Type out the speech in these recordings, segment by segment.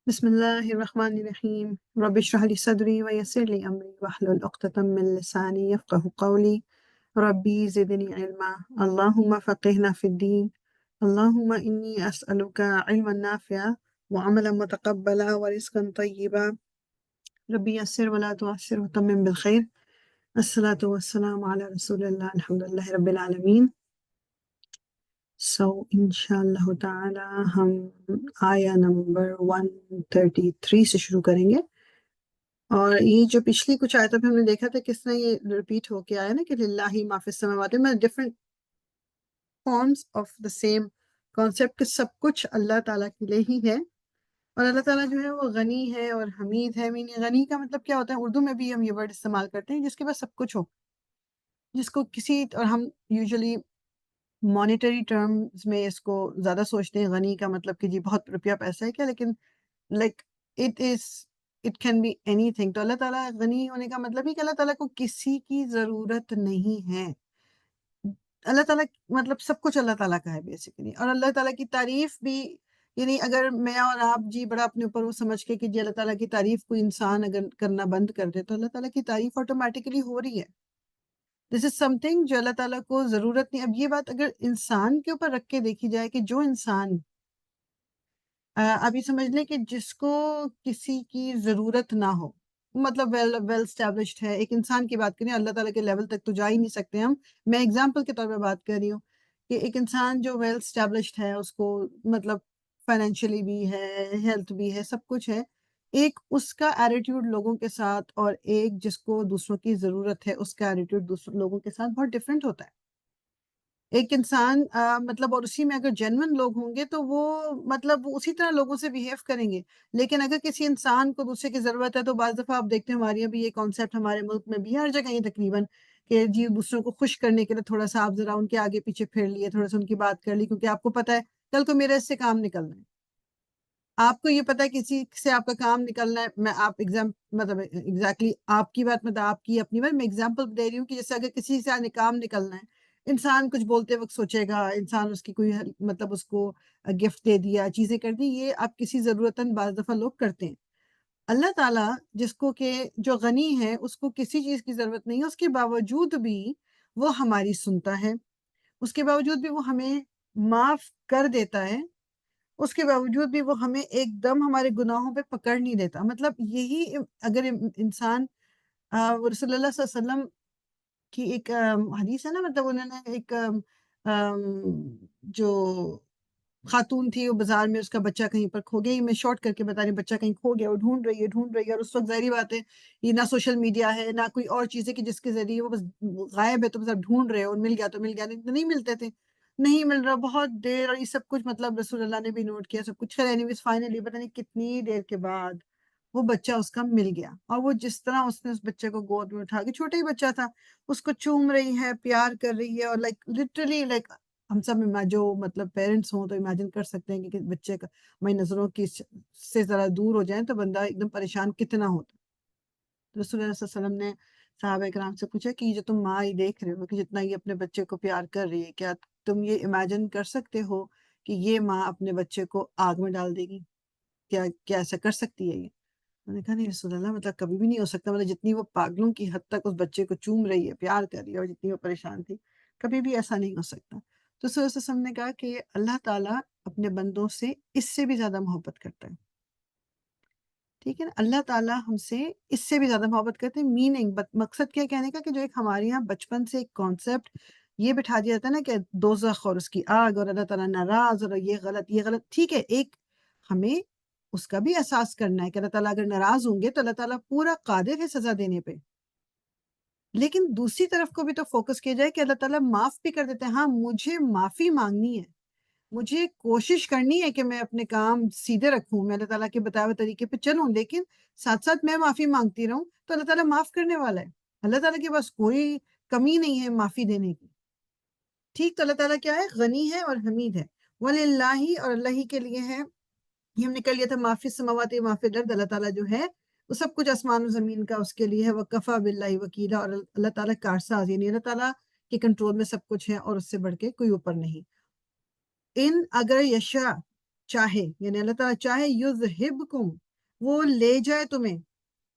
بسم الله الرحمن الرحيم رب اشرح لي صدري ويسر لي أمري واحلل عقدة من لساني يفقه قولي ربي زدني علما اللهم فقهنا في الدين اللهم إني أسألك علما نافعا وعملا متقبلا ورزقا طيبا ربي يسر ولا تعسر وتمم بالخير الصلاة والسلام على رسول الله الحمد لله رب العالمين. انشاءاللہ تعالی ہم آیا نمبر 133 سے شروع کریں گے، اور یہ جو پچھلی کچھ آیتوں پہ ہم نے دیکھا تھا کس طرح یہ ریپیٹ ہو کے آیا نا کہ للہ ما فی السماوات میں different forms of the same concept کہ سب کچھ اللہ تعالیٰ کے لیے ہی ہے، اور اللہ تعالیٰ جو ہے وہ غنی ہے اور حمید ہے۔ غنی کا مطلب کیا ہوتا ہے؟ اردو میں بھی ہم یہ ورڈ استعمال کرتے ہیں، جس کے پاس سب کچھ ہو، جس کو کسی، اور ہم یوزلی مانیٹری ٹرمز میں اس کو زیادہ سوچتے ہیں، غنی کا مطلب کہ جی بہت روپیہ پیسہ ہے کیا، لیکن like it can be anything. تو اللہ تعالیٰ غنی ہونے کا مطلب ہی کہ اللہ تعالیٰ کو کسی کی ضرورت نہیں ہے۔ اللہ تعالیٰ مطلب سب کچھ اللہ تعالیٰ کا ہے بیسیکلی، اور اللہ تعالیٰ کی تعریف بھی، یعنی اگر میں اور آپ جی بڑا اپنے اوپر وہ سمجھ کے کہ جی اللہ تعالیٰ کی تعریف کوئی انسان اگر کرنا بند کر دے تو اللہ تعالیٰ کی تعریف آٹومیٹکلی ہو رہی ہے۔ دس از سم تھنگ جو اللہ تعالیٰ کو ضرورت نہیں۔ اب یہ بات اگر انسان کے اوپر رکھ کے دیکھی جائے کہ جو انسان ابھی سمجھ لیں کہ جس کو کسی کی ضرورت نہ ہو، مطلب ویل اسٹیبلشڈ ہے، ایک انسان کی بات کریں، اللہ تعالیٰ کے لیول تک تو جا ہی نہیں سکتے ہم، میں اگزامپل کے طور پہ بات کر رہی ہوں کہ ایک انسان جو ویل اسٹیبلشڈ ہے، اس کو مطلب فائنینشلی بھی ہے، ہیلتھ بھی ہے، سب کچھ ہے، ایک اس کا ایٹیٹیوڈ لوگوں کے ساتھ اور ایک جس کو دوسروں کی ضرورت ہے اس کا ایٹیٹیوڈ دوسروں لوگوں کے ساتھ بہت ڈفرینٹ ہوتا ہے۔ ایک انسان مطلب، اور اسی میں اگر جینون لوگ ہوں گے تو وہ مطلب اسی طرح لوگوں سے بیہیو کریں گے، لیکن اگر کسی انسان کو دوسرے کی ضرورت ہے تو بعض دفعہ آپ دیکھتے ہیں ہمارے یہاں بھی یہ کانسیپٹ، ہمارے ملک میں بھی ہر جگہ یہ تقریباً کہ جی دوسروں کو خوش کرنے کے لیے تھوڑا سا آپ ذرا ان کے آگے پیچھے پھر لیے، تھوڑا سا ان کی بات کر لی، کیونکہ آپ کو پتہ ہے کل کو میرے اس سے کام نکلنا ہے، آپ کو یہ پتہ ہے کسی سے آپ کا کام نکلنا ہے۔ میں آپ مطلب ایگزیکٹلی آپ کی بات، مطلب آپ کی اپنی بات، میں اگزامپل دے رہی ہوں کہ جیسے اگر کسی سے کام نکلنا ہے، انسان کچھ بولتے وقت سوچے گا، انسان اس کی کوئی مطلب اس کو گفٹ دے دیا، چیزیں کر دی، یہ آپ کسی ضرورتاً بعض دفعہ لوگ کرتے ہیں۔ اللہ تعالیٰ جس کو کہ جو غنی ہے، اس کو کسی چیز کی ضرورت نہیں ہے، اس کے باوجود بھی وہ ہماری سنتا ہے، اس کے باوجود بھی وہ ہمیں معاف کر دیتا ہے، اس کے باوجود بھی وہ ہمیں ایک دم ہمارے گناہوں پہ پکڑ نہیں دیتا۔ مطلب یہی اگر انسان رسول اللہ صلی اللہ علیہ وسلم کی ایک حدیث ہے نا، مطلب انہوں نے ایک جو خاتون تھی وہ بازار میں، اس کا بچہ کہیں پر کھو گیا، میں شارٹ کر کے بتا رہی ہوں، بچہ کہیں کھو گیا، وہ ڈھونڈ رہی ہے، اور اس وقت ظاہری بات ہے یہ نہ سوشل میڈیا ہے نہ کوئی اور چیز ہے کہ جس کے ذریعے وہ بس غائب ہے تو بس آپ ڈھونڈ رہے ہو، اور مل گیا تو مل گیا، نہیں ملتے تھے، نہیں مل رہا بہت دیر، اور یہ سب کچھ مطلب رسول اللہ نے بھی نوٹ کیا سب کچھ، خیر اینیویز فائنلی پتہ نہیں کتنی دیر کے بعد وہ بچہ اس کا مل گیا، اور وہ جس طرح اس نے اس بچے کو گود میں اٹھا کے، چھوٹا ہی بچہ تھا، اس کو چوم رہی ہے، پیار کر رہی ہے، اور لائک لٹرلی لائک ہم سب جو مطلب پیرنٹس ہوں تو امیجن کر سکتے ہیں کہ بچے کا ہماری نظروں کی سے ذرا دور ہو جائیں تو بندہ ایک دم پریشان کتنا ہوتا ہے۔ رسول اللہ صلی اللہ علیہ وسلم نے صحابہ کرام سے پوچھا کہ یہ جو تم ماں یہ دیکھ رہے ہو کہ جتنا یہ اپنے بچے کو پیار کر رہی ہے، کیا تم یہ امیجن کر سکتے ہو کہ یہ ماں اپنے بچے کو آگ میں ڈال دے گی؟ کیا ایسا کر سکتی ہے یہ؟ میں نے کہا نہیں رسول اللہ، مطلب کبھی بھی نہیں ہو سکتا، مطلب جتنی وہ پاگلوں کی حد تک اس بچے کو چوم رہی ہے، پیار کر رہی ہے، اور جتنی وہ پریشان تھی، کبھی بھی ایسا نہیں ہو سکتا۔ تو رسول اللہ صلی اللہ علیہ وسلم نے کہا کہ اللہ تعالیٰ اپنے بندوں سے اس سے بھی زیادہ محبت کرتا ہے، ٹھیک ہے نا؟ اللہ تعالیٰ ہم سے اس سے بھی زیادہ محبت کرتے ہیں، میننگ مقصد کیا کہنے کا کہ جو ایک ہمارے یہاں بچپن سے ایک کانسیپٹ یہ بٹھا دیا جاتا ہے نا کہ دوزخ اور اس کی آگ اور اللہ تعالیٰ ناراض اور یہ غلط، ٹھیک ہے، ایک ہمیں اس کا بھی احساس کرنا ہے کہ اللہ تعالیٰ اگر ناراض ہوں گے تو اللہ تعالیٰ پورا قادر ہے سزا دینے پہ، لیکن دوسری طرف کو بھی تو فوکس کیا جائے کہ اللہ تعالیٰ معاف بھی کر دیتے ہیں۔ ہاں مجھے معافی مانگنی ہے، مجھے کوشش کرنی ہے کہ میں اپنے کام سیدھے رکھوں، میں اللہ تعالیٰ کے بتائے ہوئے طریقے پہ چلوں، لیکن ساتھ ساتھ میں معافی مانگتی رہوں تو اللہ تعالیٰ معاف کرنے والا ہے، اللہ تعالیٰ کے پاس کوئی کمی نہیں ہے معافی دینے کی، ٹھیک؟ تو اللہ تعالیٰ کیا ہے؟ غنی ہے اور حمید ہے، وَلِلَّهِ، اور اللہ ہی کے لیے ہے، یہ ہم نے کر لیا تھا، معافی السماوات و معافی الارض، اللہ تعالیٰ جو ہے وہ سب کچھ آسمان و زمین کا اس کے لیے ہے، وَكَفَى بِاللَّهِ وَكِيلًا، اور اللہ تعالیٰ کارساز، یعنی اللہ تعالیٰ کے کنٹرول میں سب کچھ ہے اور اس سے بڑھ کے کوئی اوپر نہیں۔ اگر یشاء چاہے یعنی اللہ تعالیٰ چاہے یذہبکم وہ لے جائے تمہیں،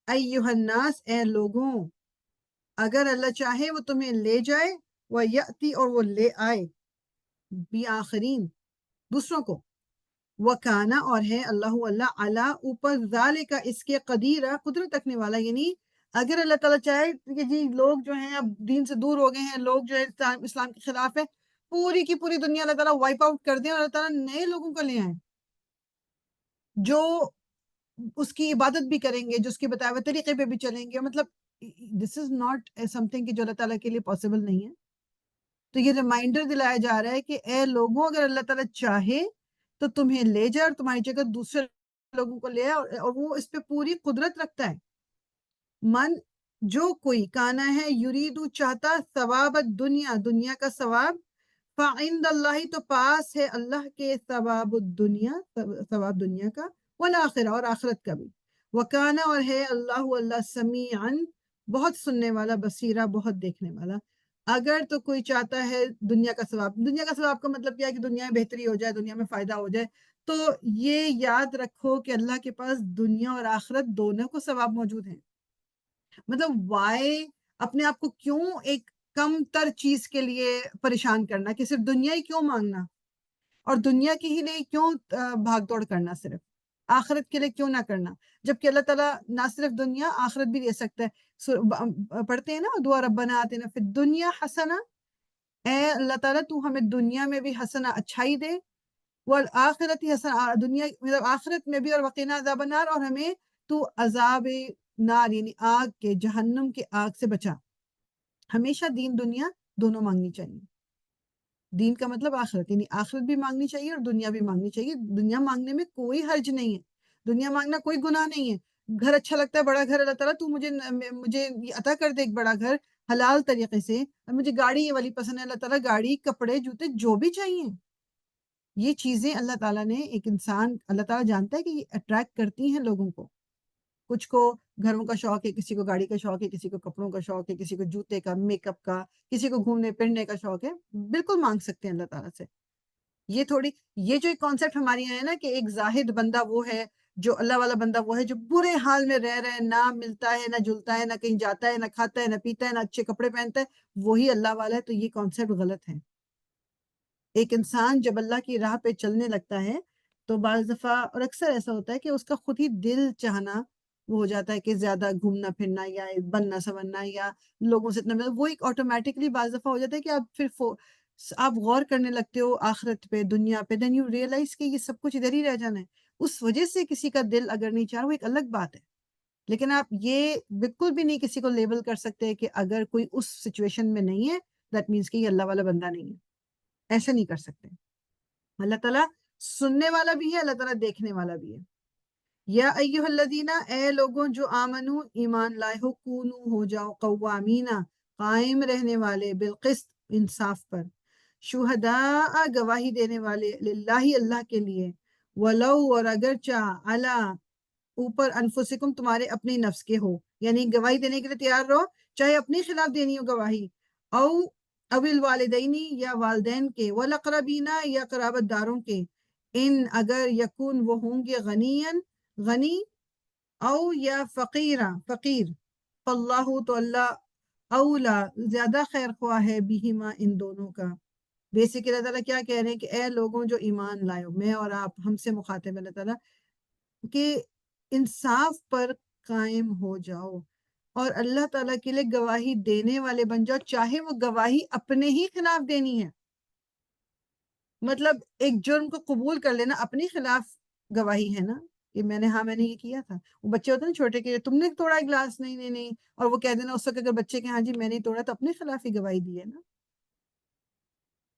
ایھا الناس اے لوگوں، اگر اللہ چاہے وہ تمہیں لے جائے، ویأتی اور وہ لے آئے، بآخرین دوسروں کو، وکانا اور ہے اللہ اللہ علی اوپر ذالک اس کے قدیر قدرت رکھنے والا، یعنی اگر اللہ تعالیٰ چاہے کہ جی لوگ جو ہیں اب دین سے دور ہو گئے ہیں، لوگ جو ہے اسلام کے خلاف ہے، پوری کی پوری دنیا اللہ تعالیٰ وائپ آؤٹ کر دیں اور اللہ تعالیٰ نئے لوگوں کو لے آئیں جو اس کی عبادت بھی کریں گے، جو اس کے بتائے ہوئے طریقے پہ بھی چلیں گے، مطلب دس از ناٹ سم تھنگ کہ جو اللہ تعالیٰ کے لیے پاسبل نہیں ہے۔ تو یہ ریمائنڈر دلایا جا رہا ہے کہ اے لوگوں اگر اللہ تعالیٰ چاہے تو تمہیں لے جائے اور تمہاری جگہ دوسرے لوگوں کو لے آئے، اور وہ اس پہ پوری قدرت رکھتا ہے۔ من جو کوئی کانا ہے یریدو چاہتا ثواب الدنیا دنیا کا ثواب، فعند اللہ تو پاس ہے اللہ کے ثواب الدنیا ثواب دنیا کا، والآخرہ اور آخرت کا بھی، وکانا اور ہے اللہ اللہ سمیعا بہت سننے والا، بصیرہ بہت دیکھنے والا۔ اگر تو کوئی چاہتا ہے دنیا کا ثواب، دنیا کا ثواب کا مطلب کیا ہے کہ دنیا میں بہتری ہو جائے، دنیا میں فائدہ ہو جائے، تو یہ یاد رکھو کہ اللہ کے پاس دنیا اور آخرت دونوں کو ثواب موجود ہیں۔ مطلب وائی اپنے آپ کو کیوں ایک کم تر چیز کے لیے پریشان کرنا، کہ صرف دنیا ہی کیوں مانگنا اور دنیا کی ہی لیے کیوں بھاگ دوڑ کرنا، صرف آخرت کے لیے کیوں نہ کرنا، جبکہ اللہ تعالیٰ نہ صرف دنیا آخرت بھی دے سکتا ہے۔ پڑھتے ہیں نا دعا ربنا آتنا فی الدنیا حسنہ، اے اللہ تعالیٰ تو ہمیں دنیا میں بھی حسنہ اچھائی دے، والآخرت حسنہ دنیا مطلب آخرت میں بھی، اور وقنا عذاب النار اور ہمیں تو عذاب نار یعنی آگ کے، جہنم کے آگ سے بچا۔ ہمیشہ دین دنیا دونوں مانگنی چاہیے۔ دین کا مطلب آخرت، یعنی آخرت بھی مانگنی چاہیے اور دنیا بھی مانگنی چاہیے۔ دنیا مانگنے میں کوئی حرج نہیں ہے، دنیا مانگنا کوئی گناہ نہیں ہے۔ گھر اچھا لگتا ہے، بڑا گھر، اللہ تعالیٰ تو مجھے عطا کر دے ایک بڑا گھر حلال طریقے سے، اور مجھے گاڑی یہ والی پسند ہے، اللہ تعالیٰ گاڑی، کپڑے، جوتے جو بھی چاہیے، یہ چیزیں اللہ تعالیٰ نے ایک انسان، اللہ تعالیٰ جانتا ہے کہ یہ اٹریکٹ کرتی ہیں لوگوں کو۔ کچھ کو گھروں کا شوق ہے، کسی کو گاڑی کا شوق ہے، کسی کو کپڑوں کا شوق ہے، کسی کو جوتے کا، میک اپ کا، کسی کو گھومنے پھرنے کا شوق ہے، بالکل مانگ سکتے ہیں اللہ تعالیٰ سے۔ یہ تھوڑی، یہ جو ایک کانسیپٹ ہمارے یہاں ہے نا کہ ایک زاہد بندہ وہ ہے، جو اللہ والا بندہ وہ ہے جو برے حال میں رہ رہے، نہ ملتا ہے، نہ جلتا ہے، نہ کہیں جاتا ہے، نہ کھاتا ہے، نہ پیتا ہے، نہ اچھے کپڑے پہنتا ہے، وہی اللہ والا ہے۔ تو یہ کانسیپٹ غلط ہے۔ ایک انسان جب اللہ کی راہ پہ چلنے لگتا ہے تو بعض دفعہ اور اکثر ایسا ہوتا ہے کہ اس کا خود ہی دل چاہنا وہ ہو جاتا ہے کہ زیادہ گھومنا پھرنا یا بننا سننا یا لوگوں سے اتنا وہ ایک آٹومیٹکلی بعض دفعہ ہو جاتا ہے کہ آپ پھر آپ غور کرنے لگتے ہو آخرت پہ، دنیا پہ، دین یو ریئلائز کہ یہ سب کچھ ادھر ہی رہ جانا ہے۔ اس وجہ سے کسی کا دل اگر نہیں چاہ رہا، وہ ایک الگ بات ہے، لیکن آپ یہ بالکل بھی نہیں کسی کو لیبل کر سکتے کہ اگر کوئی اس سچویشن میں نہیں ہے دیٹ مینس کہ یہ اللہ والا بندہ نہیں ہے، ایسے نہیں کر سکتے۔ اللہ تعالیٰ سننے والا بھی ہے، اللہ تعالیٰ دیکھنے والا بھی ہے۔ یا ایھا الذین اے لوگوں جو آمنو ایمان لائے ہو، کونو ہو جاؤ، قوامینا قائم رہنے والے، بالقسط انصاف پر، شہداء گواہی دینے والے، للہ اللہ کے لیے، ولو اور اگرچہ علی اوپر، انفسکم تمہارے اپنے نفس کے ہو، یعنی گواہی دینے کے لیے تیار رہو، چاہے اپنے خلاف دینی ہو گواہی، او اویل والدینی یا والدین کے، والاقربین یا قرابت داروں کے، ان اگر یکون وہ ہوں گے غنین غنی، او یا فقیرہ فقیر، فاللہ تو اللہ اولا زیادہ خیر خواہ ہے، بہما ان دونوں کا۔ بیسک اللہ تعالیٰ کیا کہہ رہے ہیں کہ اے لوگوں جو ایمان لائے ہو، میں اور آپ، ہم سے مخاطب اللہ تعالیٰ کہ انصاف پر قائم ہو جاؤ اور اللہ تعالیٰ کے لیے گواہی دینے والے بن جاؤ، چاہے وہ گواہی اپنے ہی خلاف دینی ہے۔ مطلب ایک جرم کو قبول کر لینا اپنے خلاف گواہی ہے نا، کہ میں نے یہ کیا تھا۔ وہ بچے ہوتے ہیں نا چھوٹے کے، تم نے توڑا گلاس، نہیں نہیں نہیں، اور وہ کہہ دینا اس وقت اگر بچے کے ہاں جی میں نہیں توڑا، تو اپنے خلاف ہی گواہی دی ہے نا۔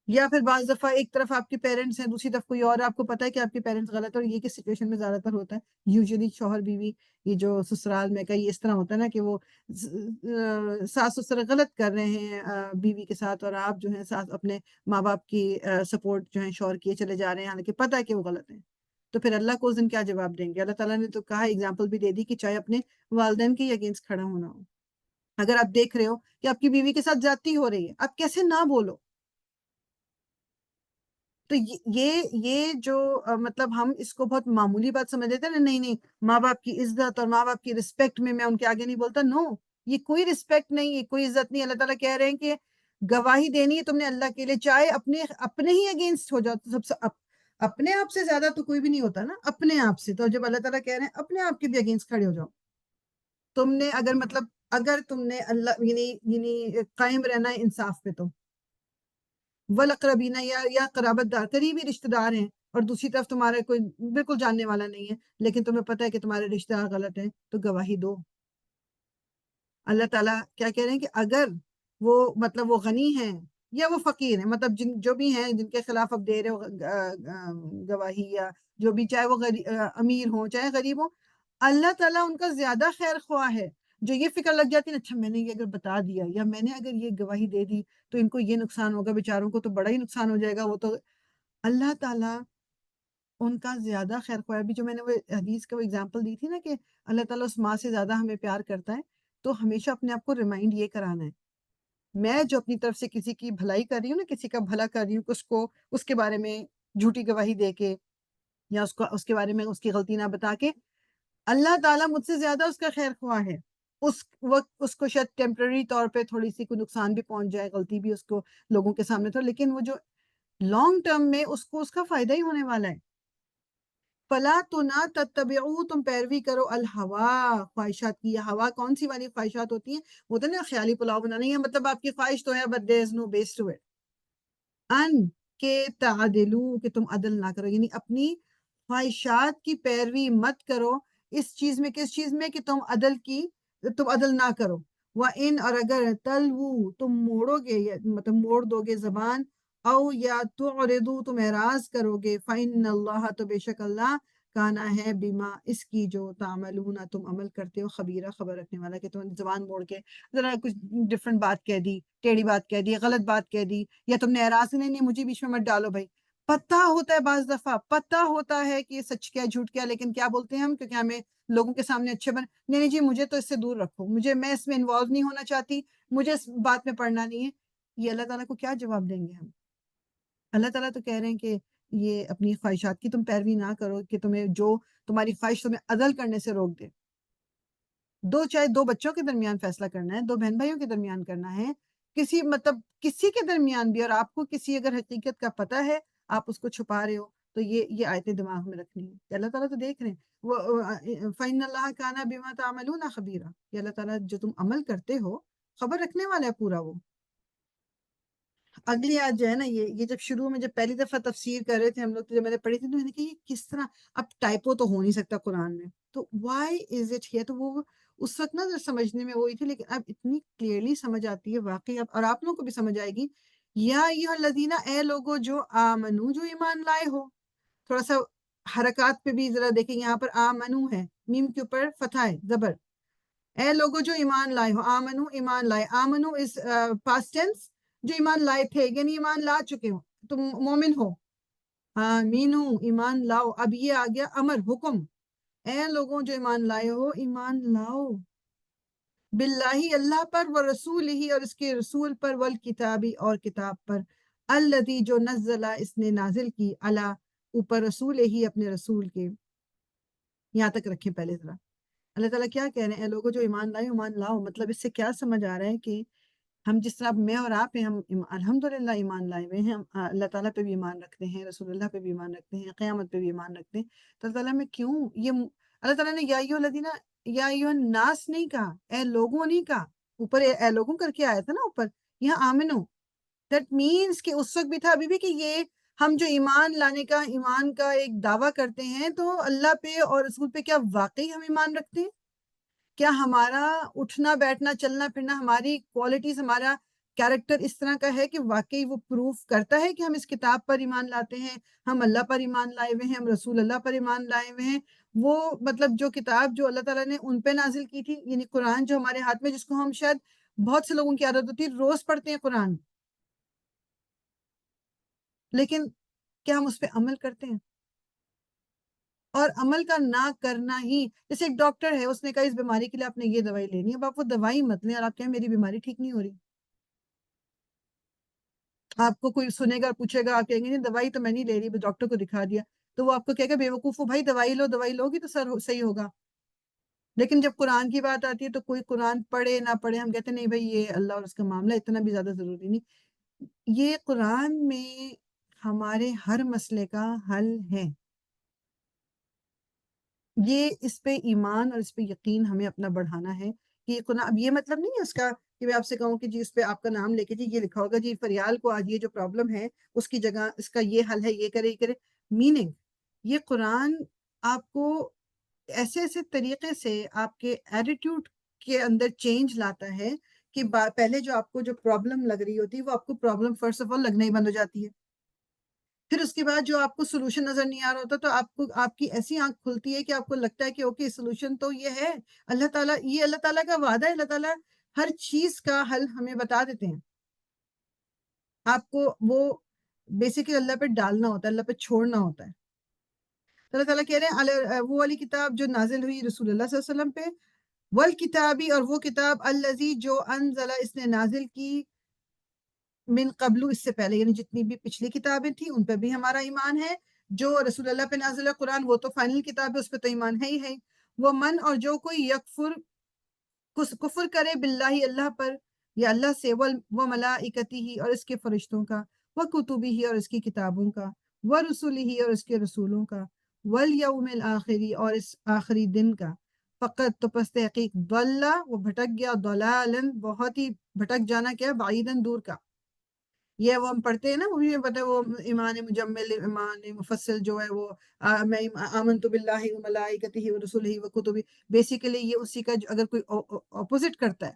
یا پھر بعض دفعہ ایک طرف آپ کے پیرنٹس ہیں، دوسری طرف کوئی اور، آپ کو پتا ہے کہ آپ کے پیرنٹس غلط ہے، اور یہ کس سچویشن میں زیادہ تر ہوتا ہے، یوزلی شوہر بیوی، یہ جو سسرال میں کئی اس طرح ہوتا ہے نا کہ وہ ساس سسر غلط کر رہے ہیں بیوی کے ساتھ، اور آپ جو ہیں ساس اپنے ماں باپ کی سپورٹ جو ہے شوہر کیے چلے جا رہے ہیں، حالانکہ پتہ ہے کہ وہ غلط ہیں۔ تو پھر اللہ کو اس دن کیا جواب دیں گے؟ اللہ تعالیٰ نے تو کہا، اگزامپل بھی دے دی کہ چاہے اپنے والدین کے اگینسٹ کھڑا ہونا ہو، اگر آپ دیکھ رہے ہو کہ آپ کی بیوی کے ساتھ زیادتی ہو رہی ہے، آپ کیسے نہ بولو؟ تو یہ جو مطلب ہم اس کو بہت معمولی بات سمجھ لیتے ہیں نا، نہیں نہیں، ماں باپ کی عزت اور ماں باپ کی رسپیکٹ میں ان کے آگے نہیں بولتا. نو، یہ کوئی رسپیکٹ نہیں، یہ کوئی عزت نہیں. اللہ تعالیٰ کہہ رہے ہیں کہ گواہی دینی ہے تم نے اللہ کے لیے، چاہے اپنے ہی اگینسٹ ہو جاؤ. سب سے اپنے آپ سے زیادہ تو کوئی بھی نہیں ہوتا نا، اپنے آپ سے. تو جب اللہ تعالیٰ کہہ رہے ہیں اپنے آپ کے بھی اگینسٹ کھڑے ہو جاؤ. تم نے اگر تم نے اللہ یعنی قائم رہنا ہے انصاف پہ، تو والاقربین یا قرابت دار، قریبی رشتہ دار ہیں، اور دوسری طرف تمہارا کوئی بالکل جاننے والا نہیں ہے، لیکن تمہیں پتہ ہے کہ تمہارے رشتہ دار غلط ہیں، تو گواہی دو. اللہ تعالیٰ کیا کہہ رہے ہیں کہ اگر وہ غنی ہیں یا وہ فقیر ہیں، مطلب جو بھی ہیں جن کے خلاف اب دے رہے ہو گواہی، یا جو بھی، چاہے وہ امیر ہوں چاہے غریب ہوں، اللہ تعالیٰ ان کا زیادہ خیر خواہ ہے. جو یہ فکر لگ جاتی ہے، اچھا میں نے یہ اگر بتا دیا یا میں نے اگر یہ گواہی دے دی تو ان کو یہ نقصان ہوگا، بیچاروں کو تو بڑا ہی نقصان ہو جائے گا. وہ تو اللہ تعالیٰ ان کا زیادہ خیر خواہ. ابھی جو میں نے وہ حدیث کا وہ اگزامپل دی تھی نا کہ اللہ تعالیٰ اس ماں سے زیادہ ہمیں پیار کرتا ہے، تو ہمیشہ اپنے آپ کو ریمائنڈ یہ کرانا ہے، میں جو اپنی طرف سے کسی کی بھلائی کر رہی ہوں نا، کسی کا بھلا کر رہی ہوں، اس کے بارے میں جھوٹی گواہی دے کے، یا اس کے بارے میں اس کی غلطی نہ بتا کے، اللہ تعالیٰ مجھ سے زیادہ اس کا خیر خواہ ہے. اس وقت اس کو شاید ٹیمپرری طور پہ تھوڑی سی کوئی نقصان بھی پہنچ جائے، غلطی بھی اس کو لوگوں کے سامنے تھا، لیکن وہ جو لانگ ٹرم میں اس کو اس کا فائدہ ہی ہونے والا ہے. فلا تو نہ تتبعو، تم پیروی کرو الہوا، خواہشات کی. یہ ہوا کون سی والی خواہشات ہوتی ہیں؟ وہ تو نا خیالی پلاؤ بنانا ہے، مطلب آپ کی خواہش تو ہے but there is no base to it. ان کے تعدلو، کہ تم عدل نہ کرو، یعنی اپنی خواہشات کی پیروی مت کرو اس چیز میں. کس چیز میں؟ کہ تم عدل نہ کرو. وَإِنْ، اور اگر تلوو، تم موڑو گے، مطلب موڑ دو گے زبان، او یا تعرضو، تم اعراض کرو گے، فَإِنَّ اللَّهَ، تو بے شک اللہ، کانا ہے، بما، اس کی جو تعملون، تم عمل کرتے ہو، خبیرہ، خبر رکھنے والا. کہ تم زبان موڑ کے ذرا کچھ ڈفرنٹ بات کہہ دی، ٹیڑھی بات کہہ دی، غلط بات کہہ دی، یا تم نے اعراض، نہیں مجھے بیچ میں مت ڈالو بھائی. پتہ ہوتا ہے بعض دفعہ، پتہ ہوتا ہے کہ یہ سچ کیا جھوٹ کیا، لیکن کیا بولتے ہیں ہم؟ کیونکہ ہمیں لوگوں کے سامنے اچھے نہیں نہیں جی مجھے تو اس سے دور رکھو، میں اس میں انوالو نہیں ہونا چاہتی، مجھے اس بات میں پڑھنا نہیں ہے. یہ اللہ تعالیٰ کو کیا جواب دیں گے ہم؟ اللہ تعالیٰ تو کہہ رہے ہیں کہ یہ اپنی خواہشات کی تم پیروی نہ کرو، کہ تمہاری خواہش تمہیں عدل کرنے سے روک دے. چاہے دو بچوں کے درمیان فیصلہ کرنا ہے، دو بہن بھائیوں کے درمیان کرنا ہے، کسی کے درمیان بھی، اور آپ کو کسی اگر حقیقت کا پتہ ہے، آپ اس کو چھپا رہے ہو، تو یہ آیتیں دماغ میں رکھنی ہے. اللہ تعالیٰ تو دیکھ رہے ہیں. وہ فَإِنَّ اللَّهَ كَانَ بِمَا تَعْمَلُونَ خَبِيرًا، کہ اللہ تعالیٰ جو تم عمل کرتے ہو خبر رکھنے والا ہے پورا. وہ اگلی آیت جو ہے نا، یہ جب شروع میں جب پہلی دفعہ تفسیر کر رہے تھے ہم لوگ، تو جب میں نے پڑھی تھی تو میں نے کہا یہ کس طرح، اب ٹائپو تو ہو نہیں سکتا قرآن میں، تو وائی از اٹ ہیئر. تو وہ اس وقت نا سمجھنے میں وہی تھی، لیکن اب اتنی کلیئرلی سمجھ آتی ہے واقعی اب، اور آپ لوگوں کو بھی سمجھ آئے گی. یا ایھا الذین، اے لوگو جو آمنو، جو ایمان لائے ہو. تھوڑا سا حرکات پہ بھی ذرا دیکھیں، یہاں پر آمنو ہے، میم کے اوپر فتح ہے، زبر. اے لوگو جو ایمان لائے ہو، آمنو، ایمان لائے. آمنو از پاسٹ ٹینس، جو ایمان لائے تھے، یعنی ایمان لا چکے ہو، تم مومن ہو. آمینو، ایمان لاؤ. اب یہ آ گیا امر، حکم. اے لوگوں جو ایمان لائے ہو، ایمان لاؤ باللہ، اللہ پر، ورسول ہی، اور اس کے رسول پر، والکتابی، اور کتاب پر، الذی، جو نزلہ، اس نے نازل کی، علی، اوپر، رسول ہی، اپنے رسول کے. یہاں تک رکھیں پہلے ذرا. اللہ تعالیٰ کیا کہہ رہے ہیں؟ اے لوگوں جو ایمان لائے، ایمان لاؤ. مطلب اس سے کیا سمجھ آ رہا ہے کہ ہم جس طرح میں اور آپ ہیں، ہم الحمدللہ ایمان لائے ہوئے ہیں، ہم اللہ تعالیٰ پہ بھی ایمان رکھتے ہیں، رسول اللہ پہ بھی ایمان رکھتے ہیں، قیامت پہ بھی ایمان رکھتے ہیں. تو اللہ تعالیٰ میں کیوں اللہ تعالیٰ نے یا ایھا الذین، یا ایھا الناس نہیں کہا، اے لوگوں نہیں کہا. اوپر اے لوگوں کر کے آیا تھا نا اوپر، یہاں آمنو. دیٹ مینس کہ اس وقت بھی تھا، ابھی بھی، کہ یہ ہم جو ایمان لانے کا، ایمان کا ایک دعویٰ کرتے ہیں، تو اللہ پہ اور رسول پہ کیا واقعی ہم ایمان رکھتے ہیں؟ کیا ہمارا اٹھنا بیٹھنا چلنا پھرنا، ہماری کوالٹیز، ہمارا کیریکٹر اس طرح کا ہے کہ واقعی وہ پروف کرتا ہے کہ ہم اس کتاب پر ایمان لاتے ہیں، ہم اللہ پر ایمان لائے ہوئے ہیں، ہم رسول اللہ پر ایمان لائے ہوئے ہیں. وہ مطلب جو کتاب جو اللہ تعالیٰ نے ان پہ نازل کی تھی، یعنی قرآن جو ہمارے ہاتھ میں، جس کو ہم شاید بہت سے لوگوں کی عادت ہوتی ہے روز پڑھتے ہیں قرآن، لیکن کیا ہم اس پہ عمل کرتے ہیں؟ اور عمل کا نہ کرنا ہی، جیسے ایک ڈاکٹر ہے، اس نے کہا اس بیماری کے لیے آپ نے یہ دوائی لینی ہے، اب آپ وہ دوائی مت لیں، اور آپ کہیں میری بیماری ٹھیک نہیں ہو رہی. آپ کو کوئی سنے گا اور پوچھے گا، آپ کہیں گے نہیں دوائی تو میں نہیں لے رہی، بس ڈاکٹر کو دکھا دیا، تو وہ آپ کو کہے گا بیوقوف ہو بھائی، دوائی لو گی تو سر صحیح ہوگا۔ لیکن جب قرآن کی بات آتی ہے تو کوئی قرآن پڑھے نہ پڑھے، ہم کہتے ہیں نہیں بھائی یہ اللہ اور اس کا معاملہ اتنا بھی زیادہ ضروری نہیں۔ یہ قرآن میں ہمارے ہر مسئلے کا حل ہے۔ یہ اس پہ ایمان اور اس پہ یقین ہمیں اپنا بڑھانا ہے کہ یہ قرآن، اب یہ مطلب نہیں ہے اس کا کہ میں آپ سے کہوں کہ جی اس پہ آپ کا نام لے کے جی یہ لکھا ہوگا جی فریال کو آج یہ جو پرابلم ہے اس کی جگہ اس کا یہ حل ہے، یہ کرے یہ کرے۔ میننگ، یہ قرآن آپ کو ایسے ایسے طریقے سے آپ کے ایٹیٹیوڈ کے اندر چینج لاتا ہے کہ پہلے جو آپ کو جو پرابلم لگ رہی ہوتی ہے وہ آپ کو پرابلم فرسٹ آف آل لگنا ہی بند ہو جاتی ہے۔ پھر اس کے بعد جو آپ کو سولوشن نظر نہیں آ رہا ہوتا تو آپ کو آپ کی ایسی آنکھ کھلتی ہے کہ آپ کو لگتا ہے کہ اوکے سولوشن تو یہ ہے، اللہ تعالیٰ، یہ اللہ تعالیٰ کا وعدہ ہے، اللہ تعالیٰ ہر چیز کا حل ہمیں بتا دیتے ہیں۔ آپ کو وہ بیسیکلی اللہ پہ ڈالنا ہوتا ہے، اللہ پہ چھوڑنا ہوتا ہے۔ تو اللہ تعالیٰ کہہ رہے ہیں وہ والی کتاب جو نازل ہوئی رسول اللہ صلی اللہ علیہ وسلم پہ، والکتابی، اور وہ کتاب الذی جو انزل، اس نے نازل کی، من قبل، اس سے پہلے، یعنی جتنی بھی پچھلی کتابیں تھیں ان پہ بھی ہمارا ایمان ہے۔ جو رسول اللہ پہ نازل ہے قرآن وہ تو فائنل کتاب ہے، اس پہ تو ایمان ہے ہی ہے۔ وہ من، اور جو کوئی یکفر، کفر کرے باللہ، اللہ پر، یا اللہ سے، وہ ملائکتی ہی، اور اس کے فرشتوں کا، وہ کتبی ہی، اور اس کی کتابوں کا، وہ رسولی ہی، اور اس کے رسولوں کا، والیوم الآخری، اور اس آخری دن کا، فقط، تو پس تحقیق، ضل، وہ بھٹک گیا، ضلالا، بہت ہی بھٹک جانا، کیا، بعیداً، دور کا۔ یہ وہ ہم پڑھتے ہیں نا، وہ بھی پتہ ہے، وہ ایمان مجمل، ایمان مفصل جو ہے وہ میں آمنت باللہ و ملائکتہ و رسولہ و کتبہ، بیسیکلی یہ اسی کا اگر کوئی اپوزٹ کرتا ہے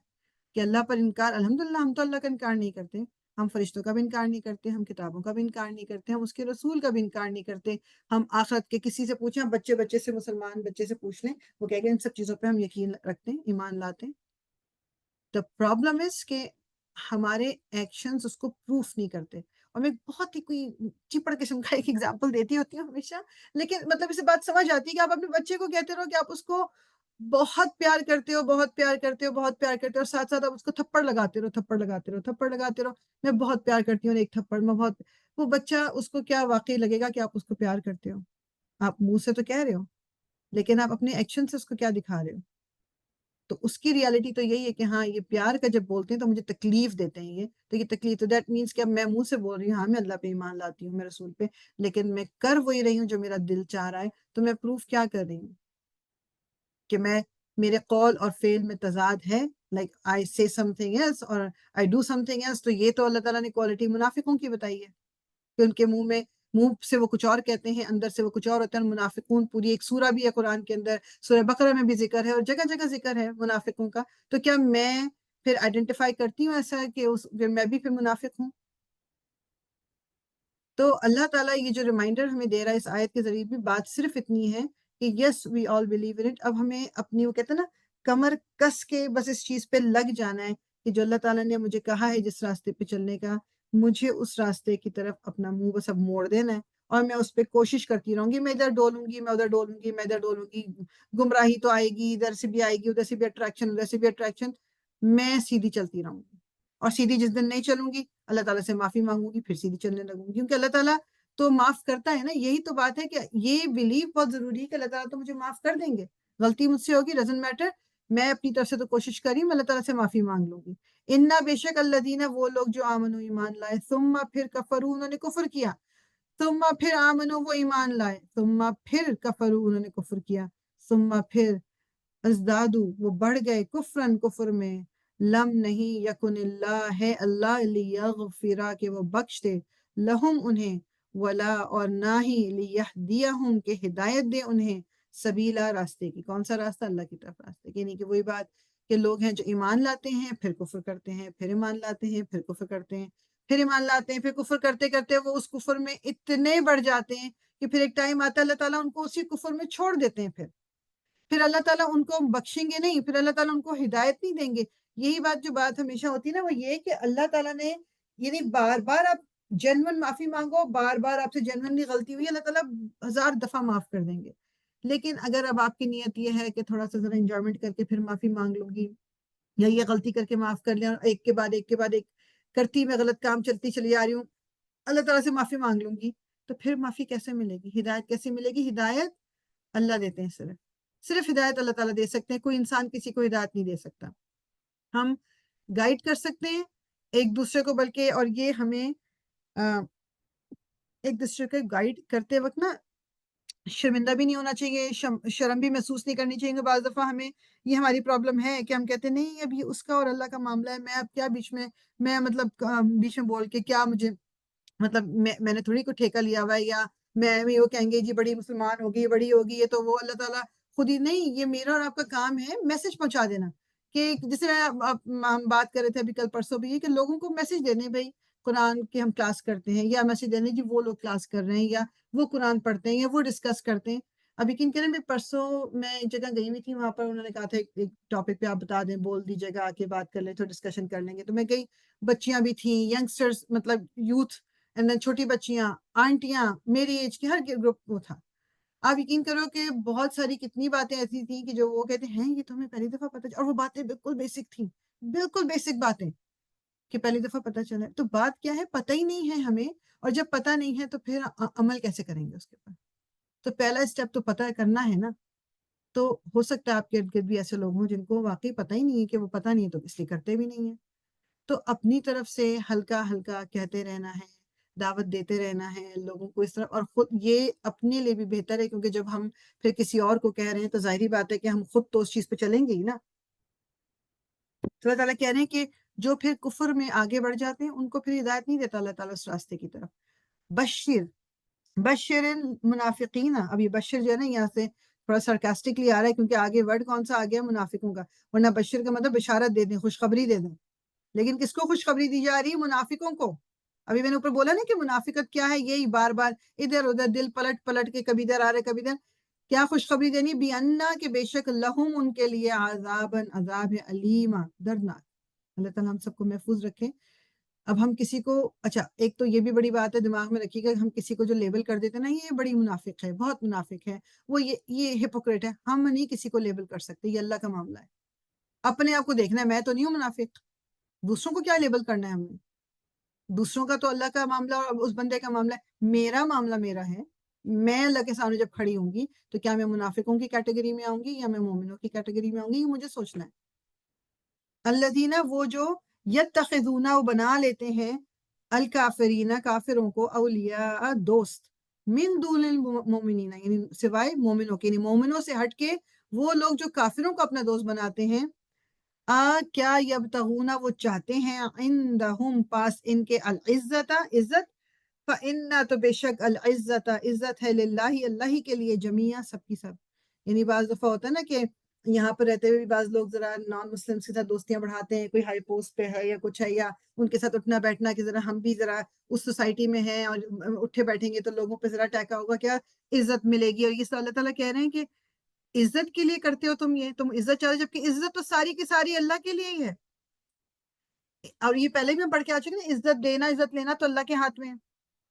کہ اللہ پر انکار، الحمدللہ ہم تو اللہ کا انکار نہیں کرتے، ہم فرشتوں کا بھی انکار نہیں کرتے، ہم کتابوں کا بھی انکار نہیں کرتے، ہم اس کے رسول کا بھی انکار نہیں کرتے، ہم آخرت کے کسی سے پوچھیں، بچے سے، مسلمان بچے سے پوچھ لیں، وہ کہہ گے ان سب چیزوں پہ ہم یقین رکھتے ہیں، ایمان لاتے ہیں۔ دا پرابلم از کہ ہمارے ایکشنز اس کو پروف نہیں کرتے۔ اور میں بہت ہی کوئی چپڑ قسم کا ایک ایگزامپل دیتی ہوتی ہوں ہمیشہ، لیکن مطلب اسے بات سمجھ آتی ہے کہ آپ اپنے بچے کو کہتے رہو کہ آپ اس کو بہت پیار کرتے ہو، بہت پیار کرتے ہو، بہت پیار کرتے ہو، اور ساتھ ساتھ آپ اس کو تھپڑ لگاتے رہو، تھپڑ لگاتے رہو، تھپڑ لگاتے رہو، میں بہت پیار کرتی ہوں، ایک تھپڑ میں بہت، وہ بچہ، اس کو کیا واقعی لگے گا کہ آپ اس کو پیار کرتے ہو؟ آپ منہ سے تو کہہ رہے ہو لیکن آپ اپنے ایکشن سے اس کو کیا دکھا رہے ہو؟ تو اس کی ریالٹی تو یہی ہے کہ ہاں یہ پیار کا جب بولتے ہیں تو مجھے تکلیف دیتے ہیں، یہ تو یہ تکلیف، تو دیٹ مینس کہ اب میں منہ سے بول رہی ہوں ہاں میں اللہ پہ ایمان لاتی ہوں، میں رسول پہ، لیکن میں کر وہی رہی ہوں جو میرا دل چاہ رہا ہے، تو میں پروف کیا کر رہی ہوں کہ میں، میرے قول اور فعل میں تضاد ہے، لائک آئی سے سم تھنگ ایلس اور I do something else, تو یہ تو اللہ تعالیٰ نے کوالٹی منافقوں کی بتائی ہے کہ ان کے منہ سے وہ کچھ اور کہتے ہیں، اندر سے وہ کچھ اور ہوتا ہے۔ منافقون پوری ایک سورہ بھی ہے قرآن کے اندر، سورہ بقرہ میں بھی ذکر ہے اور جگہ جگہ ذکر ہے منافقوں کا۔ تو کیا میں پھر آئیڈینٹیفائی کرتی ہوں ایسا کہ میں بھی پھر منافق ہوں؟ تو اللہ تعالیٰ یہ جو ریمائنڈر ہمیں دے رہا ہے اس آیت کے ذریعے بھی، بات صرف اتنی ہے کہ یس وی آل بلیو ان اٹ، اب ہمیں اپنی، وہ کہتے ہیں نا، کمر کس کے بس اس چیز پہ لگ جانا ہے کہ جو اللہ تعالیٰ نے مجھے کہا ہے جس راستے پہ چلنے کا، مجھے اس راستے کی طرف اپنا منہ بس اب موڑ دینا ہے، اور میں اس پہ کوشش کرتی رہوں گی، میں ادھر ڈولوں گی، میں ادھر ڈولوں گی، میں ادھر ڈولوں گی، گمراہی تو آئے گی، ادھر سے بھی آئے گی، ادھر سے بھی اٹریکشن، ادھر سے بھی اٹریکشن، میں سیدھی چلتی رہوں گی، اور سیدھی جس دن نہیں چلوں گی اللہ تعالیٰ سے معافی مانگوں گی، پھر سیدھی چلنے لگوں گی، کیونکہ اللہ تعالیٰ تو معاف کرتا ہے نا۔ یہی تو بات ہے کہ یہ بلیو بہت ضروری ہے کہ اللہ تعالیٰ تو مجھے معاف کر دیں گے، غلطی مجھ سے ہوگی، ڈزنٹ میٹر، میں اپنی طرف سے تو کوشش کری، میں اللہ تعالیٰ سے معافی مانگ لوں گی۔ انا، بے شک، الذین، وہ لوگ جو آمنو، ایمان لائے، ثم، پھر، کفروا، انہوں نے کفر کیا، ثم، پھر، آمنو، وہ ایمان لائے، ثم، پھر، کفروا، انہوں نے کفر کیا، ثم، پھر، ازدادو، وہ بڑھ گئے، کفرن، کفر میں، لم، نہیں، یکن، اللہ، ہے اللہ، لیغفرا، کہ وہ بخش دے، لہم، انہیں، ولا، اور نہ ہی، لیہدیہم، کہ ہدایت دے انہیں، سبیلا، راستے کی، کون سا راستہ؟ اللہ کی طرف راستے، یعنی کہ وہی بات کہ لوگ ہیں جو ایمان لاتے ہیں پھر کفر کرتے ہیں، پھر ایمان لاتے ہیں پھر کفر کرتے ہیں، پھر ایمان لاتے ہیں پھر کفر کرتے کرتے وہ اس کفر میں اتنے بڑھ جاتے ہیں کہ پھر ایک ٹائم آتا ہے اللہ تعالیٰ ان کو اسی کفر میں چھوڑ دیتے ہیں، پھر اللہ تعالیٰ ان کو بخشیں گے نہیں، پھر اللہ تعالیٰ ان کو ہدایت نہیں دیں گے۔ یہی بات جو بات ہمیشہ ہوتی ہے نا، وہ یہ کہ اللہ تعالیٰ نے، یعنی بار بار آپ جنون معافی مانگو، بار بار آپ سے جنونلی غلطی ہوئی، اللہ تعالیٰ 1000 دفعہ معاف کر دیں گے، لیکن اگر اب آپ کی نیت یہ ہے کہ تھوڑا سا ذرا انجوائمنٹ کر کے پھر معافی مانگ لوں گی، یا یہ غلطی کر کے معاف کر لیں، اور ایک کے بعد ایک کے بعد ایک کرتی میں غلط کام چلتی چلی جا رہی ہوں, اللہ تعالیٰ سے معافی مانگ لوں گی, تو پھر معافی کیسے ملے گی؟ ہدایت کیسے ملے گی؟ ہدایت اللہ دیتے ہیں, صرف ہدایت اللہ تعالیٰ دے سکتے ہیں, کوئی انسان کسی کو ہدایت نہیں دے سکتا. ہم گائیڈ کر سکتے ہیں ایک دوسرے کو, بلکہ اور یہ ہمیں ایک دوسرے کو گائیڈ کرتے وقت نا شرمندہ بھی نہیں ہونا چاہیے, شرم بھی محسوس نہیں کرنی چاہیے. بعض دفعہ ہمیں یہ ہماری پرابلم ہے کہ ہم کہتے ہیں نہیں اب یہ اس کا اور اللہ کا معاملہ ہے, میں اب کیا بیچ میں مطلب بیچ میں بول کے کیا مجھے مطلب میں نے تھوڑی کو ٹھیکہ لیا ہوا ہے, یا میں وہ کہیں گے جی بڑی مسلمان ہوگی, بڑی ہوگی, یہ تو وہ اللہ تعالیٰ خود ہی نہیں, یہ میرا اور آپ کا کام ہے میسج پہنچا دینا. کہ جیسے ہم بات کر رہے تھے ابھی کل پرسوں بھی, کہ لوگوں کو میسج دینے بھائی قرآن کی ہم کلاس کرتے ہیں, یا میسج دینے جی وہ لوگ کلاس کر رہے ہیں, یا وہ قرآن پڑھتے ہیں, یا وہ ڈسکس کرتے ہیں. اب یقین کریں میں پرسوں میں ایک جگہ گئی ہوئی تھی, وہاں پر انہوں نے کہا تھا ایک ٹاپک پہ آپ بتا دیں, بول دیجیے گا, آ کے بات کر لیں تو ڈسکشن کر لیں گے. تو میں گئی, بچیاں بھی تھیں, ینگسٹرز مطلب یوتھ, اینڈ دین چھوٹی بچیاں, آنٹیاں, میری ایج کی, ہر گروپ وہ تھا. آپ یقین کرو کہ بہت ساری کتنی باتیں ایسی تھیں کہ جو وہ کہتے ہیں یہ تو ہمیں پہلی دفعہ پتہ چلا, اور وہ باتیں بالکل بیسک تھیں, بالکل بیسک باتیں کہ پہلی دفعہ پتہ چلا. تو بات کیا ہے, پتہ ہی نہیں ہے ہمیں, اور جب پتہ نہیں ہے تو پھر عمل کیسے کریں گے اس کے اوپر؟ تو پہلا اسٹیپ تو پتہ کرنا ہے نا. تو ہو سکتا ہے آپ کے ارد گرد بھی ایسے لوگ ہوں جن کو واقعی پتہ ہی نہیں ہے, کہ وہ پتہ نہیں ہے تو اس لیے کرتے بھی نہیں ہیں. تو اپنی طرف سے ہلکا ہلکا کہتے رہنا ہے, دعوت دیتے رہنا ہے لوگوں کو اس طرح, اور خود یہ اپنے لیے بھی بہتر ہے, کیونکہ جب ہم پھر کسی اور کو کہہ رہے ہیں تو ظاہری بات ہے کہ ہم خود تو اس چیز پہ چلیں گے ہی نا. تو اللہ تعالیٰ کہہ رہے ہیں کہ جو پھر کفر میں آگے بڑھ جاتے ہیں ان کو پھر ہدایت نہیں دیتا اللہ تعالیٰ اس راستے کی طرف. بشر المنافقین, ابھی بشر جو ہے نا یہاں سے تھوڑا سرکاسٹکلی آ رہا ہے, کیونکہ آگے ورڈ کون سا آ گیا, منافقوں کا, ورنہ بشر کا مطلب بشارت دے دیں, خوشخبری دے دیں. لیکن کس کو خوشخبری دی جا رہی ہے؟ منافقوں کو. ابھی میں نے اوپر بولا نا کہ منافقت کیا ہے, یہی بار بار ادھر ادھر دل پلٹ پلٹ کے کبھی ادھر آ رہے کبھی ادھر. کیا خوشخبری دینی؟ بیانا کہ بے شک لہم ان کے لیے عذابن, عذاب ہے, علیما, دردناک. اللہ تعالیٰ ہم سب کو محفوظ رکھے. اب ہم کسی کو, اچھا ایک تو یہ بھی بڑی بات ہے دماغ میں رکھیے گا, ہم کسی کو جو لیبل کر دیتے ہیں نا یہ بڑی منافق ہے, بہت منافق ہے, وہ یہ ہپوکریٹ ہے, ہم نہیں کسی کو لیبل کر سکتے, یہ اللہ کا معاملہ ہے. اپنے آپ کو دیکھنا ہے, میں تو نہیں ہوں منافق, دوسروں کو کیا لیبل کرنا ہے ہم نے؟ دوسروں کا تو اللہ کا معاملہ اور اس بندے کا معاملہ ہے, میرا معاملہ میرا ہے. میں اللہ کے سامنے جب کھڑی ہوں گی تو کیا میں منافقوں کی کیٹیگری میں آؤں گی یا میں مومنوں کی کیٹیگری میں آؤں گی, یہ مجھے سوچنا ہے. الذین, وہ جو یتخذون, وہ بنا لیتے ہیں, الکافرین, کافروں کو, اولیاء, دوست, من دون المؤمنین, یعنی سوائے مومنوں کے, یعنی مومنوں سے ہٹ کے وہ لوگ جو کافروں کو اپنا دوست بناتے ہیں. کیا یبتغون, وہ چاہتے ہیں, عندہم, پاس ان کے, العزت, عزت, فإن, تو بے شک, العزت, عزت ہے, للہ, اللہ ہی کے لیے, جمیعا, سب کی سب. یعنی بعض دفعہ ہوتا ہے نا کہ یہاں پر رہتے ہوئے بھی بعض لوگ ذرا نان مسلمس کے ساتھ دوستیاں بڑھاتے ہیں, کوئی ہائی پوسٹ پہ ہے یا کچھ ہے, یا ان کے ساتھ اٹھنا بیٹھنا کہ ذرا ہم بھی ذرا اس سوسائٹی میں ہیں اور اٹھے بیٹھیں گے تو لوگوں پہ ذرا ٹیکا ہوگا, کیا عزت ملے گی. اور یہ اللہ تعالیٰ کہہ رہے ہیں کہ عزت کے لیے کرتے ہو تم, یہ تم عزت چاہتے, جبکہ عزت تو ساری کی ساری اللہ کے لیے ہی ہے. اور یہ پہلے بھی میں پڑھ کے آ چکی نا, عزت دینا عزت لینا تو اللہ کے ہاتھ میں ہے.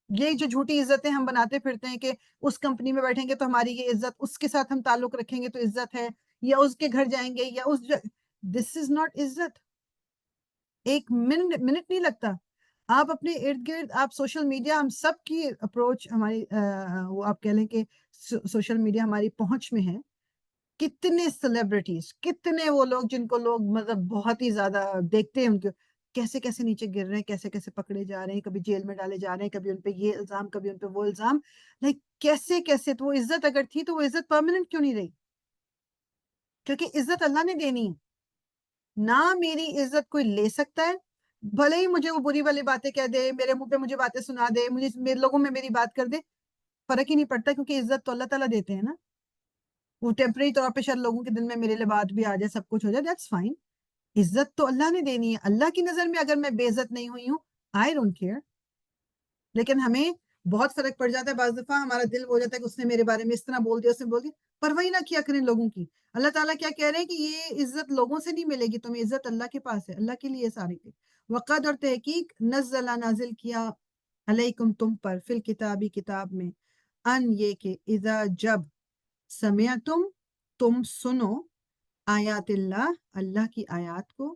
یہ جو جھوٹی عزتیں ہم بناتے پھرتے ہیں کہ اس کمپنی میں بیٹھیں گے تو ہماری یہ عزت, اس کے ساتھ ہم تعلق رکھیں گے تو عزت ہے, یا اس کے گھر جائیں گے, یا اس دس از ناٹ عزت. ایک منٹ نہیں لگتا. آپ اپنے ارد گرد, آپ سوشل میڈیا, ہم سب کی اپروچ ہماری وہ آپ کہہ لیں کہ سوشل میڈیا ہماری پہنچ میں ہے. کتنے سیلیبریٹیز, کتنے وہ لوگ جن کو لوگ مطلب بہت ہی زیادہ دیکھتے ہیں, ان کے کیسے کیسے نیچے گر رہے ہیں, کیسے کیسے پکڑے جا رہے ہیں, کبھی جیل میں ڈالے جا رہے ہیں, کبھی ان پہ یہ الزام, کبھی ان پہ وہ الزام, لائک کیسے کیسے. تو وہ عزت اگر تھی تو وہ عزت پرماننٹ کیوں نہیں رہی؟ کیونکہ عزت اللہ نے دینی ہے. نہ میری عزت کوئی لے سکتا ہے, بھلے ہی مجھے وہ بری والی باتیں کہہ دے, میرے منہ پہ مجھے باتیں سنا دے, مجھے لوگوں میں میری بات کر دے, فرق ہی نہیں پڑتا, کیونکہ عزت تو اللہ تعالیٰ دیتے ہیں نا. وہ ٹیمپرری طور پہ شاید لوگوں کے دل میں میرے لیے بات بھی آ جائے, سب کچھ ہو جائے, دیٹس فائن. عزت تو اللہ نے دینی ہے. اللہ کی نظر میں اگر میں بے عزت نہیں ہوئی ہوں, آئی ڈونٹ کیئر. لیکن ہمیں بہت فرق پڑ جاتا ہے. بعض دفعہ ہمارا دل ہو جاتا ہے کہ اس نے میرے بارے میں اس طرح بول دیا, اس نے بول دیا, پرواہ نہ کیا کریں لوگوں کی. اللہ تعالیٰ کیا کہہ رہے ہیں کہ یہ عزت لوگوں سے نہیں ملے گی تمہیں, عزت اللہ کے پاس ہے, اللہ کے لیے سارے کے. وقد, اور تحقیق, نزل, نازل کیا, علیکم, تم پر, فی الکتابی, کتاب میں, ان, یہ کہ, اذا, جب, سمعتم, تم سنو, آیات اللہ, اللہ کی آیات کو,